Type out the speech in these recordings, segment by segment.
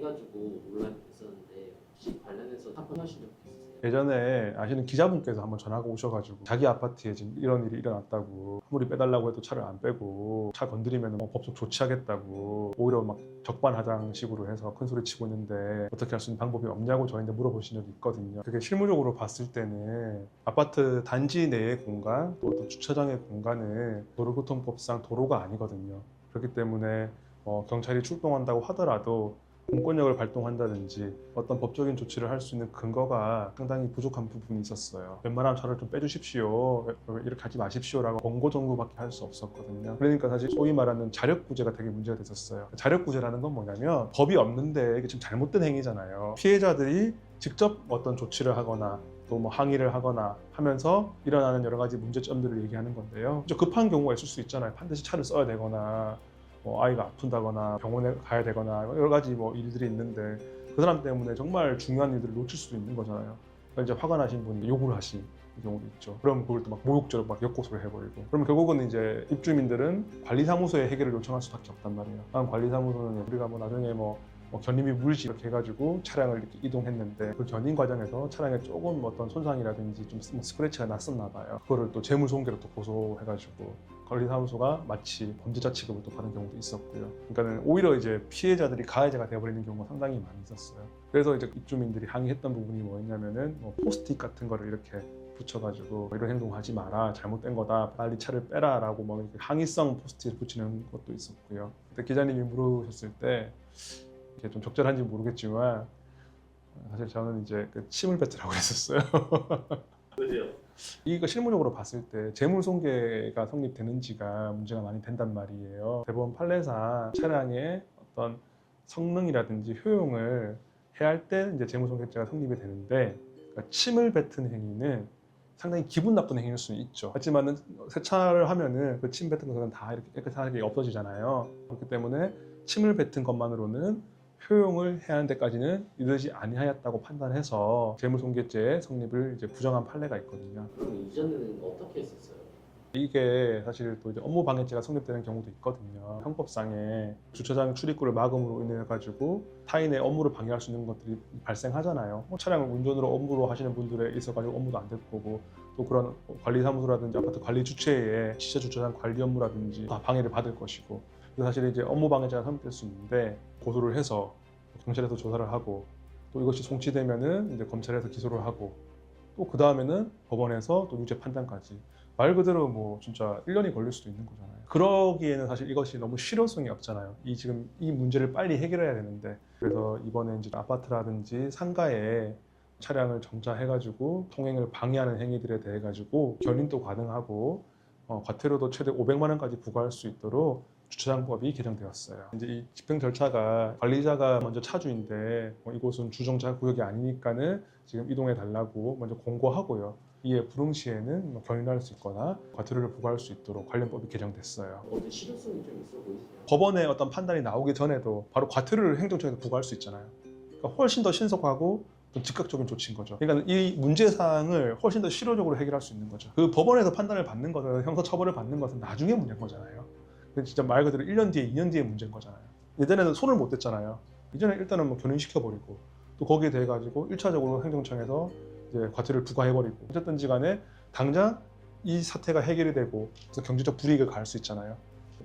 해가지고 논란이 됐었는데 혹시 관련해서 사건하신 적 있으세요? 예전에 아시는 기자분께서 한번 전화가 오셔가지고 자기 아파트에 지금 이런 일이 일어났다고, 아무리 빼달라고 해도 차를 안 빼고 차 건드리면 법적 조치하겠다고 오히려 막 적반하장식으로 해서 큰 소리 치고 있는데 어떻게 할 수 있는 방법이 없냐고 저희한테 물어보신 적이 있거든요. 그게 실무적으로 봤을 때는 아파트 단지 내의 공간, 또 어떤 주차장의 공간은 도로교통법상 도로가 아니거든요. 그렇기 때문에 경찰이 출동한다고 하더라도 공권력을 발동한다든지 어떤 법적인 조치를 할 수 있는 근거가 상당히 부족한 부분이 있었어요. 웬만하면 차를 좀 빼주십시오, 이렇게 하지 마십시오라고 권고 정도밖에 할 수 없었거든요. 그러니까 사실 소위 말하는 자력구제가 되게 문제가 됐었어요. 자력구제라는 건 뭐냐면 법이 없는데 이게 지금 잘못된 행위잖아요. 피해자들이 직접 어떤 조치를 하거나 또 뭐 항의를 하거나 하면서 일어나는 여러 가지 문제점들을 얘기하는 건데요. 좀 급한 경우가 있을 수 있잖아요. 반드시 차를 써야 되거나 아이가 아픈다거나 병원에 가야 되거나 여러 가지 일들이 있는데 그 사람 때문에 정말 중요한 일들을 놓칠 수도 있는 거잖아요. 그러니까 이제 화가 나신 분이 욕을 하신 경우도 있죠. 그럼 그걸 또 막 모욕죄로 막 엮고소를 해버리고, 그러면 결국은 이제 입주민들은 관리사무소에 해결을 요청할 수밖에 없단 말이에요. 다음 관리사무소는 우리가 나중에 견인비 물지 이렇게 해가지고 차량을 이렇게 이동했는데 그 견인 과정에서 차량에 조금 어떤 손상이라든지 좀 스크래치가 났었나 봐요. 그거를 또 재물손괴로 또 고소해가지고 관리사무소가 마치 범죄자 취급을 또 받은 경우도 있었고요. 그러니까는 오히려 이제 피해자들이 가해자가 되어버리는 경우가 상당히 많이 있었어요. 그래서 이제 입주민들이 항의했던 부분이 뭐였냐면은 포스트잇 같은 거를 이렇게 붙여가지고 이런 행동하지 마라, 잘못된 거다, 빨리 차를 빼라 라고 이렇게 항의성 포스트잇 붙이는 것도 있었고요. 그때 기자님이 물으셨을 때 이게 좀 적절한지 모르겠지만 사실 저는 이제 침을 뱉으라고 했었어요. 왜요? 이거 실무적으로 봤을 때 재물손괴가 성립되는지가 문제가 많이 된단 말이에요. 대법원 판례상 차량의 어떤 성능이라든지 효용을 해할 때 이제 재물손괴죄가 성립이 되는데, 그러니까 침을 뱉은 행위는 상당히 기분 나쁜 행위일 수는 있죠. 하지만은 세차를 하면은 그 침 뱉은 것은 다 이렇게 깨끗하게 없어지잖아요. 그렇기 때문에 침을 뱉은 것만으로는 효용을 해야 하는 데까지는 이르지 아니하였다고 판단해서 재물손괴죄 성립을 이제 부정한 판례가 있거든요. 그럼 이전에는 어떻게 했었어요? 이게 사실 또 이제 업무방해죄가 성립되는 경우도 있거든요. 형법상에 주차장 출입구를 막음으로 인해 가지고 타인의 업무를 방해할 수 있는 것들이 발생하잖아요. 차량을 운전으로 업무로 하시는 분들에 있어 가지고 업무도 안 될 거고, 또 그런 관리사무소라든지 아파트 관리 주체의 지하 주차장 관리 업무라든지 다 방해를 받을 것이고, 그래서 사실 이제 업무방해죄가 성립될 수 있는데 고소를 해서 경찰에서 조사를 하고, 또 이것이 송치되면은 이제 검찰에서 기소를 하고, 또 그 다음에는 법원에서 또 유죄 판단까지, 말 그대로 진짜 1년이 걸릴 수도 있는 거잖아요. 그러기에는 사실 이것이 너무 실효성이 없잖아요. 지금 이 문제를 빨리 해결해야 되는데. 그래서 이번에 이제 아파트라든지 상가에 차량을 정차해가지고 통행을 방해하는 행위들에 대해 가지고 견인도 가능하고 과태료도 최대 500만 원까지 부과할 수 있도록 주차장법이 개정되었어요. 이제 이 집행 절차가 관리자가 먼저 차주인데 이곳은 주정차 구역이 아니니까는 지금 이동해 달라고 먼저 공고하고요. 이에 불응 시에는 견인할 수 있거나 과태료를 부과할 수 있도록 관련법이 개정됐어요. 어떤 실효성이 좀 있어 보이세요? 법원의 어떤 판단이 나오기 전에도 바로 과태료를 행정처에서 부과할 수 있잖아요. 그러니까 훨씬 더 신속하고 좀 즉각적인 조치인 거죠. 그러니까 이 문제사항을 훨씬 더 실효적으로 해결할 수 있는 거죠. 그 법원에서 판단을 받는 것은, 형사처벌을 받는 것은 나중에 문제인 거잖아요. 진짜 말 그대로 1년 뒤에 2년 뒤에 문제인 거잖아요. 예전에는 손을 못 댔잖아요. 이전에 일단은 견인시켜버리고, 또 거기에 대해 가지고 1차적으로 행정청에서 이제 과태료를 부과해버리고, 어쨌든지 간에 당장 이 사태가 해결이 되고 그래서 경제적 불이익을 가할 수 있잖아요.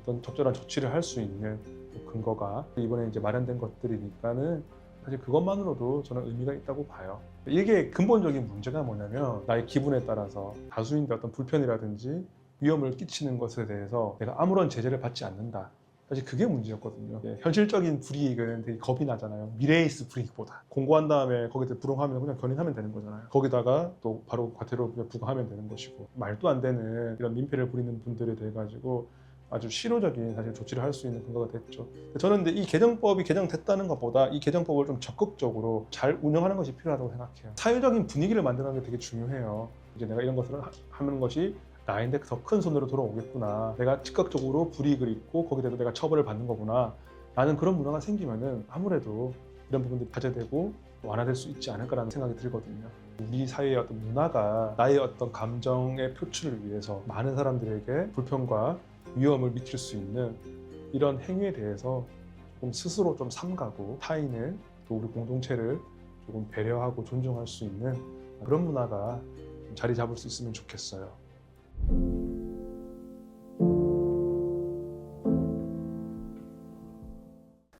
어떤 적절한 조치를 할 수 있는 근거가 이번에 이제 마련된 것들이니까는 사실 그것만으로도 저는 의미가 있다고 봐요. 이게 근본적인 문제가 뭐냐면, 나의 기분에 따라서 다수인데 어떤 불편이라든지 위험을 끼치는 것에 대해서 내가 아무런 제재를 받지 않는다. 사실 그게 문제였거든요. 현실적인 불이익은 되게 겁이 나잖아요. 미래에 있을 불이익보다. 공고한 다음에 거기에 불응하면 그냥 견인하면 되는 거잖아요. 거기다가 또 바로 과태료 그냥 부과하면 되는 것이고, 말도 안 되는 이런 민폐를 부리는 분들에 대해 가지고 아주 실효적인 사실 조치를 할 수 있는 근거가 됐죠. 저는 근데 이 개정법이 개정됐다는 것보다 이 개정법을 좀 적극적으로 잘 운영하는 것이 필요하다고 생각해요. 사회적인 분위기를 만드는 게 되게 중요해요. 이제 내가 이런 것을 하는 것이 나인데 더 큰 손으로 돌아오겠구나, 내가 즉각적으로 불이익을 입고 거기에 대해서 내가 처벌을 받는 거구나 라는 그런 문화가 생기면은 아무래도 이런 부분들이 자제되고 완화될 수 있지 않을까라는 생각이 들거든요. 우리 사회의 어떤 문화가 나의 어떤 감정의 표출을 위해서 많은 사람들에게 불편과 위험을 미칠 수 있는 이런 행위에 대해서 조금 스스로 좀 삼가고 타인을 또 우리 공동체를 조금 배려하고 존중할 수 있는 그런 문화가 좀 자리 잡을 수 있으면 좋겠어요.